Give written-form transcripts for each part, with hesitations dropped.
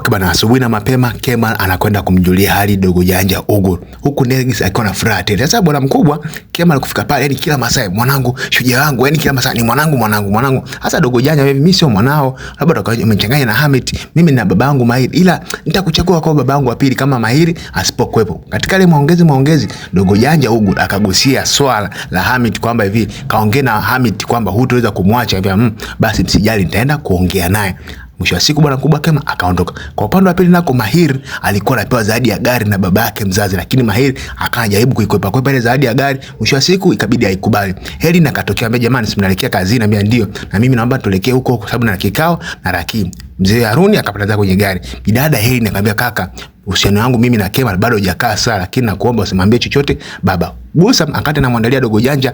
Okay bana, asubuhi na mapema Kema anakwenda kumjulia hali dogo janja Ugur, huku Nergis akiwa na furaha tele. Sasa bwana mkubwa Kema alikufika pale, yani kila masaa mwanangu, shujaa wangu, yani kila masaa ni mwanangu. Sasa dogo janja, mimi sio mwanao, labda umechanganya na Hamid, mimi na babangu Mahiri, ila nitakuchagua kwa babangu wa pili kama Mahiri asipokuepo. Katika ile maongezi dogo janja Ugur akagusia swala la Hamid kwamba hivi kaongea na Hamid kwamba hutaweza kumwacha hivi, basi msijali nitaenda kuongea naye. Mwisho wa siku bwana mkubwa Kema akaondoka. Kwa upande wa pili nako Mahiri alikuwa anapewa zawadi ya gari na baba yake mzazi, lakini Mahiri akajaribu kuikwepa ile zawadi ya gari. Mwisho wa siku ikabidi aikubali. Heli na katokea ambaye, jamani, si mnaelekea kazini? Ambia ndio, na mimi naomba tuelekee huko kwa sababu na kikao na Rakim. Mzee Haruni akapanda kwenye gari. Bidada Heli akamwambia, kaka, uhusiano wangu mimi na Kema bado hujakaa sawa, lakini nakuomba usimwambie chochote baba. Gusa akate na mwandalia dogo janja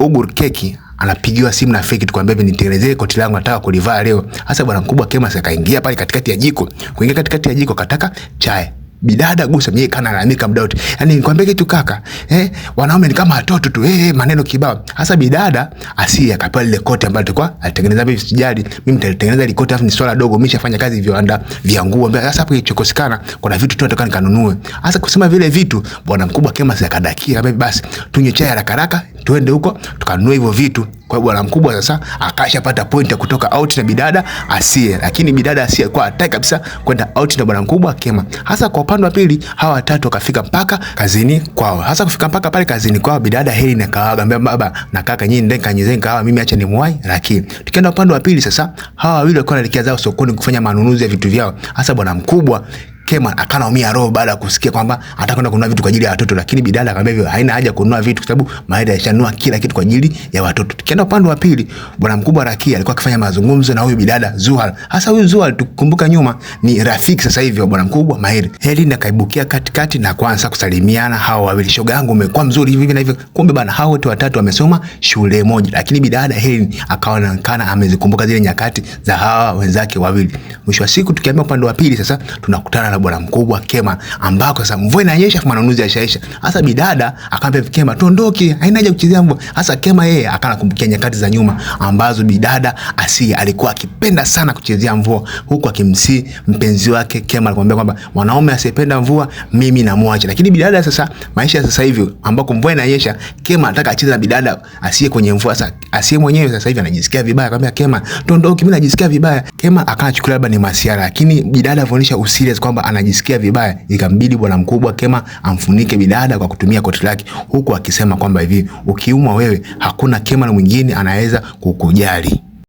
Ugur keki. Anapigiwa simu na Feki tukwambia hivi, nitengenezee koti langu nataka kulivaa leo. Hasa bwana mkubwa Kema akaingia pale katikati ya jiko. Kuingia katikati ya jiko kataka chai. Bidada Gusa mimi kana analalamika muda wote. Yaani nikwambia kitu kaka, wanaume ni kama watoto tu, maneno kibao. Hasa bidada Asia akapewa ile koti ambalo tulikuwa alitengeneza hivi, sijadi mimi nitatengeneza ile koti, afu ni swala dogo, mimi nishafanya kazi viwanda vya nguo. Sasa hapo kilichokosekana kuna vitu tu nataka nikanunue. Hasa kusema vile vitu bwana mkubwa Kema akadakia, basi tunywe chai haraka tuende huko tukanunue hivyo vitu. Kwa bwana mkubwa sasa akashapata point ya kutoka out na bidada Asia, lakini bidada Asia alikuwa hataki kabisa kwenda out na bwana mkubwa Kema. Hasa kwa upande wa pili hawa watatu wakafika mpaka kazini kwao. Hasa kufika mpaka pale kazini kwao, bidada Heli na kawaambia baba na kaka, nyinyi ndeni kanyezeni kahawa, mimi acha nimwai. Lakini tukienda upande wa pili sasa, hawa wawili walikuwa wanaelekea zao sokoni kufanya manunuzi ya vitu vyao. Hasa bwana mkubwa Kema akanaumia roho baada ya kusikia kwamba anataka kwenda kununua vitu kwa ajili ya watoto, lakini bidada akamwambia hivyo haina haja kununua vitu kwa sababu Mahiri alishanunua kila kitu kwa ajili ya watoto. Tukienda upande wa pili, bwana mkubwa Rakia alikuwa akifanya mazungumzo na huyu bidada Zuhal. Hasa huyu Zuhal tukumbuka nyuma ni rafiki sasa hivi wa bwana mkubwa Mahiri. Heli akaibukia katikati na kuanza kusalimiana hao wawili, shoga yangu umekuwa mzuri hivi na hivyo. Kumbe bana hao wote watatu wamesoma shule moja, lakini bidada Heli akaonekana amezikumbuka zile nyakati za hawa wenzake wawili. Mwisho wa siku tukiambia upande wa pili sasa tunakutana na bwana mkubwa Kema ambako sasa mvua inanyesha, manunuzi yashaisha. Hasa bidada akamwambia Kema tuondoke, haina haja kuchezea mvua. Hasa Kema yeye akanakumbukia nyakati za nyuma ambazo bidada Asia alikuwa akipenda sana kuchezea mvua, huku akimsi mpenzi wake Kema alimwambia kwamba mwanaume asiyependa mvua mimi namwacha. Lakini bidada sasa, maisha sasa hivi ambako mvua inanyesha, Kema anataka acheze na bidada Asia kwenye mvua. Sasa Asia mwenyewe sasa hivi anajisikia vibaya, akamwambia Kema tuondoke, mimi najisikia vibaya. Kema akachukulia labda ni masiara, lakini bidada anaonyesha userious kwamba anajisikia vibaya, ikambidi bwana mkubwa Kema amfunike bidada kwa kutumia koti lake, huku akisema kwamba hivi ukiumwa wewe hakuna Kema na mwingine anaweza kukujali.